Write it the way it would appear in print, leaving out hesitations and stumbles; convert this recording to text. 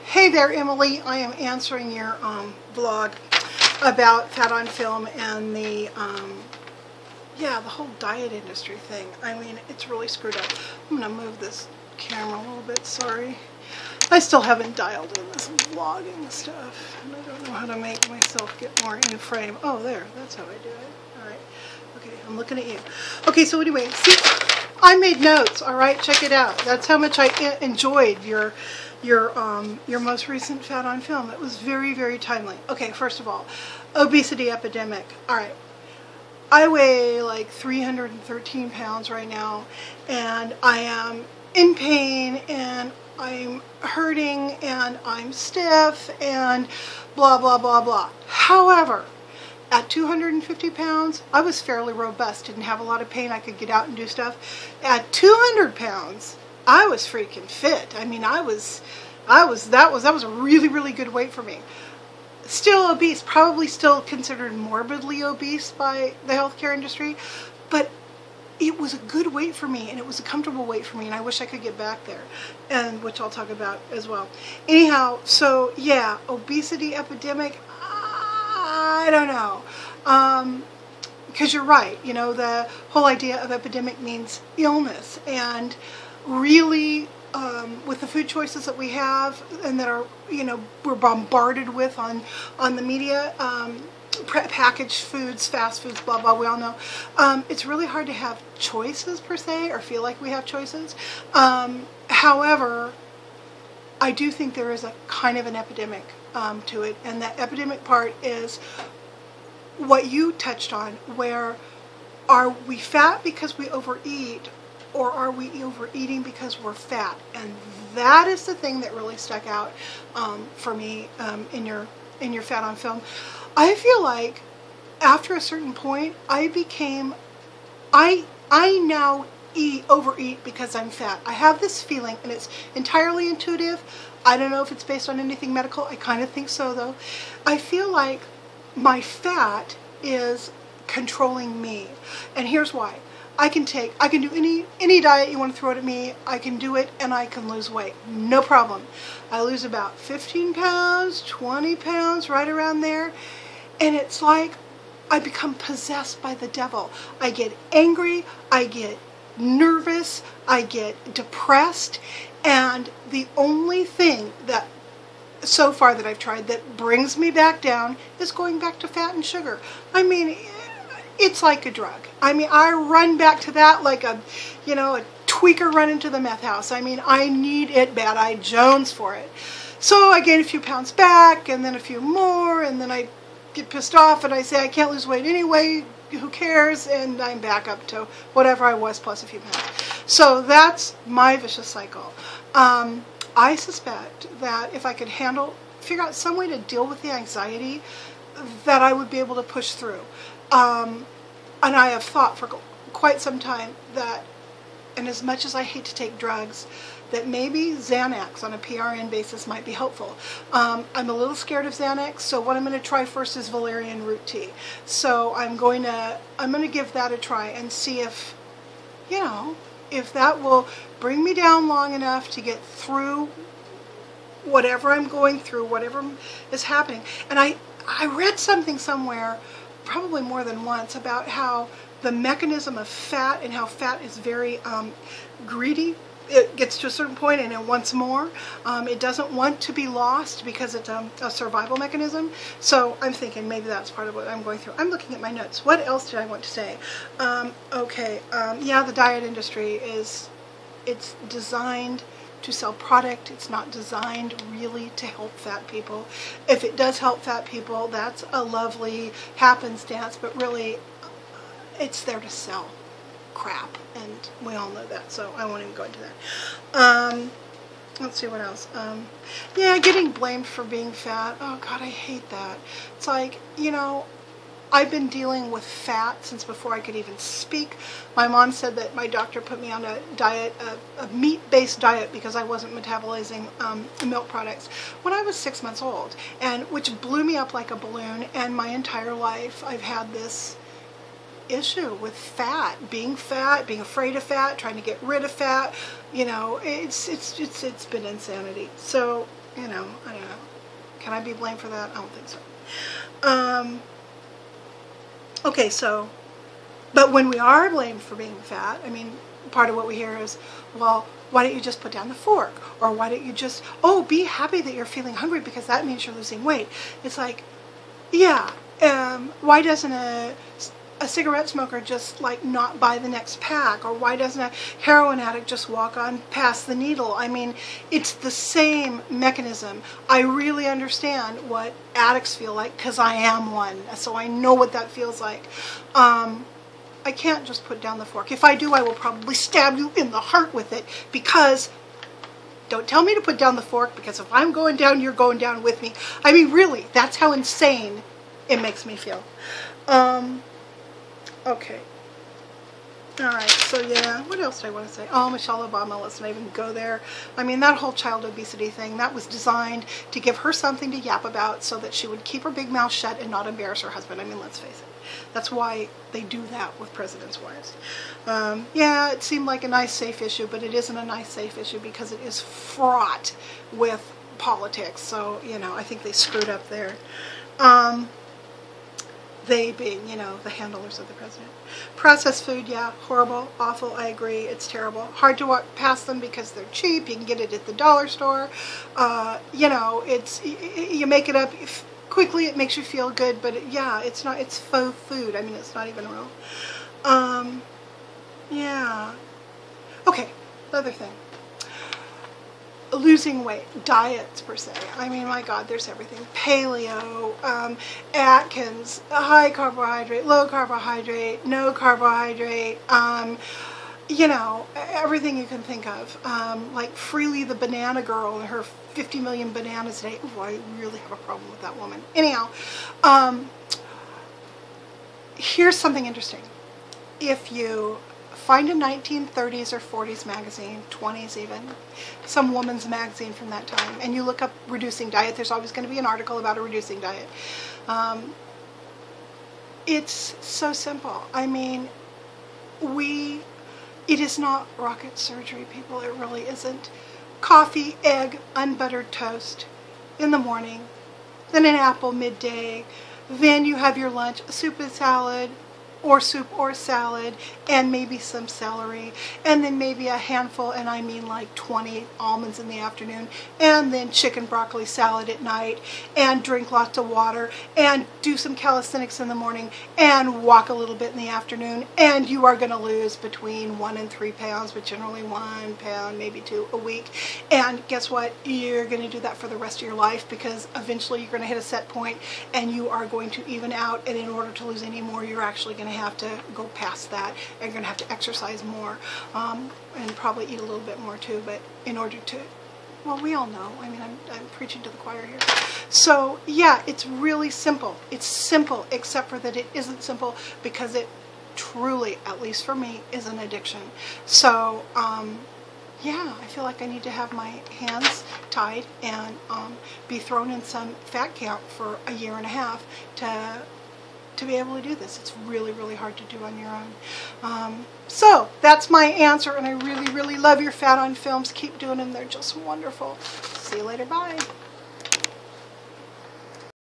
Hey there, Emily. I am answering your vlog about fat on film and the whole diet industry thing. I mean, it's really screwed up. I'm gonna move this camera a little bit. Sorry, I still haven't dialed in this vlogging stuff, and I don't know how to make myself get more in frame. Oh, there. That's how I do it. All right. Okay, I'm looking at you. Okay, so anyway, see, I made notes. All right, check it out. That's how much I enjoyed your most recent Fat on Film. It was very, very timely. Okay, first of all, obesity epidemic. All right, I weigh like 313 pounds right now, and I am in pain, and I'm hurting, and I'm stiff, and blah, blah, blah, blah. However, at 250 pounds, I was fairly robust, didn't have a lot of pain, I could get out and do stuff. At 200 pounds, I was freaking fit. I mean, that was a really, really good weight for me. Still obese, probably still considered morbidly obese by the healthcare industry, but it was a good weight for me, and it was a comfortable weight for me, and I wish I could get back there, and which I'll talk about as well. Anyhow, so yeah, obesity epidemic, I don't know. Because you're right, you know, the whole idea of epidemic means illness, and really with the food choices that we have and that are, you know, we're bombarded with on the media, packaged foods, fast foods, blah, blah, we all know, it's really hard to have choices per se, or feel like we have choices. However, I do think there is a kind of an epidemic to it, and that epidemic part is what you touched on, where are we fat because we overeat, or are we overeating because we're fat? And that is the thing that really stuck out for me in your Fat on Film. I feel like after a certain point, I now overeat because I'm fat. I have this feeling, and it's entirely intuitive. I don't know if it's based on anything medical. I kind of think so, though. I feel like my fat is controlling me, and here's why. I can do any diet you want to throw at me. I can do it, and I can lose weight, no problem. I lose about 15 pounds, 20 pounds, right around there, and it's like I become possessed by the devil. I get angry, I get nervous, I get depressed, and the only thing that so far that I've tried that brings me back down is going back to fat and sugar. I mean, it's like a drug. I mean, I run back to that like a tweaker running to the meth house. I mean, I need it bad. I jones for it. So I gain a few pounds back, and then a few more, and then I get pissed off, and I say I can't lose weight anyway, who cares, and I'm back up to whatever I was plus a few pounds. So that's my vicious cycle. I suspect that if I could figure out some way to deal with the anxiety, that I would be able to push through. And I have thought for quite some time that, and as much as I hate to take drugs, that maybe Xanax on a PRN basis might be helpful. I'm a little scared of Xanax, so what I'm going to try first is valerian root tea. So I'm going to give that a try and see if, you know, if that will bring me down long enough to get through whatever I'm going through, whatever is happening. And I read something somewhere, probably more than once, about how the mechanism of fat, and how fat is very greedy. It gets to a certain point and it wants more. It doesn't want to be lost because it's a survival mechanism. So I'm thinking maybe that's part of what I'm going through. I'm looking at my notes. What else did I want to say? Yeah, the diet industry it's designed to sell product. It's not designed really to help fat people. If it does help fat people, that's a lovely happenstance, but really it's there to sell crap, and we all know that, so I won't even go into that. Let's see what else. Yeah, getting blamed for being fat. Oh God, I hate that. It's like, you know, I've been dealing with fat since before I could even speak. My mom said that my doctor put me on a diet, a meat-based diet, because I wasn't metabolizing milk products when I was 6 months old, and which blew me up like a balloon. And my entire life I've had this issue with fat, being afraid of fat, trying to get rid of fat. You know, it's been insanity. So you know, I don't know. Can I be blamed for that? I don't think so. Okay, so, but when we are blamed for being fat, I mean, part of what we hear is, well, why don't you just put down the fork? Or why don't you just, oh, be happy that you're feeling hungry because that means you're losing weight. It's like, yeah, why doesn't a cigarette smoker just like not buy the next pack? Or why doesn't a heroin addict just walk on past the needle? I mean, it's the same mechanism. I really understand what addicts feel like because I am one, so I know what that feels like. I can't just put down the fork. If I do, I will probably stab you in the heart with it, because don't tell me to put down the fork, because if I'm going down, you're going down with me. I mean, really, that's how insane it makes me feel. Okay. Alright, so yeah, what else did I want to say? Oh, Michelle Obama, let's not even go there. I mean, that whole child obesity thing, that was designed to give her something to yap about so that she would keep her big mouth shut and not embarrass her husband. I mean, let's face it. That's why they do that with presidents' wives. Yeah, it seemed like a nice, safe issue, but it isn't a nice, safe issue because it is fraught with politics. So, you know, I think they screwed up there. They being, you know, the handlers of the president. Processed food, yeah, horrible, awful, I agree, it's terrible. Hard to walk past them because they're cheap, you can get it at the dollar store. You know, it's, you make it up quickly, it makes you feel good, but yeah, it's not, it's faux food. I mean, it's not even real. Yeah. Okay, another thing. Losing weight, diets per se. I mean, my God, there's everything. Paleo, Atkins, high carbohydrate, low carbohydrate, no carbohydrate, you know, everything you can think of. Like Freely the Banana Girl and her 50 million bananas a day. Ooh, I really have a problem with that woman. Anyhow, here's something interesting. If you find a 1930s or 40s magazine, 20s even, some woman's magazine from that time, and you look up reducing diet, there's always going to be an article about a reducing diet. It's so simple. I mean, it is not rocket surgery, people. It really isn't. Coffee, egg, unbuttered toast in the morning, then an apple midday, then you have your lunch, a soup and salad, or soup or salad, and maybe some celery, and then maybe a handful, and I mean like 20 almonds in the afternoon, and then chicken broccoli salad at night, and drink lots of water, and do some calisthenics in the morning, and walk a little bit in the afternoon, and you are going to lose between 1 and 3 pounds, but generally 1 pound, maybe 2 a week. And guess what? You're going to do that for the rest of your life, because eventually you're going to hit a set point, and you are going to even out, and in order to lose any more, you're actually going to have to go past that, and you're going to have to exercise more, and probably eat a little bit more too, but in order to, well, we all know, I mean, I'm preaching to the choir here. So yeah, it's really simple. It's simple, except for that it isn't simple, because it truly, at least for me, is an addiction. So yeah, I feel like I need to have my hands tied and be thrown in some fat camp for a year and a half to be able to do this. It's really, really hard to do on your own. So that's my answer, and I really, really love your Fat on Films. Keep doing them. They're just wonderful. See you later. Bye.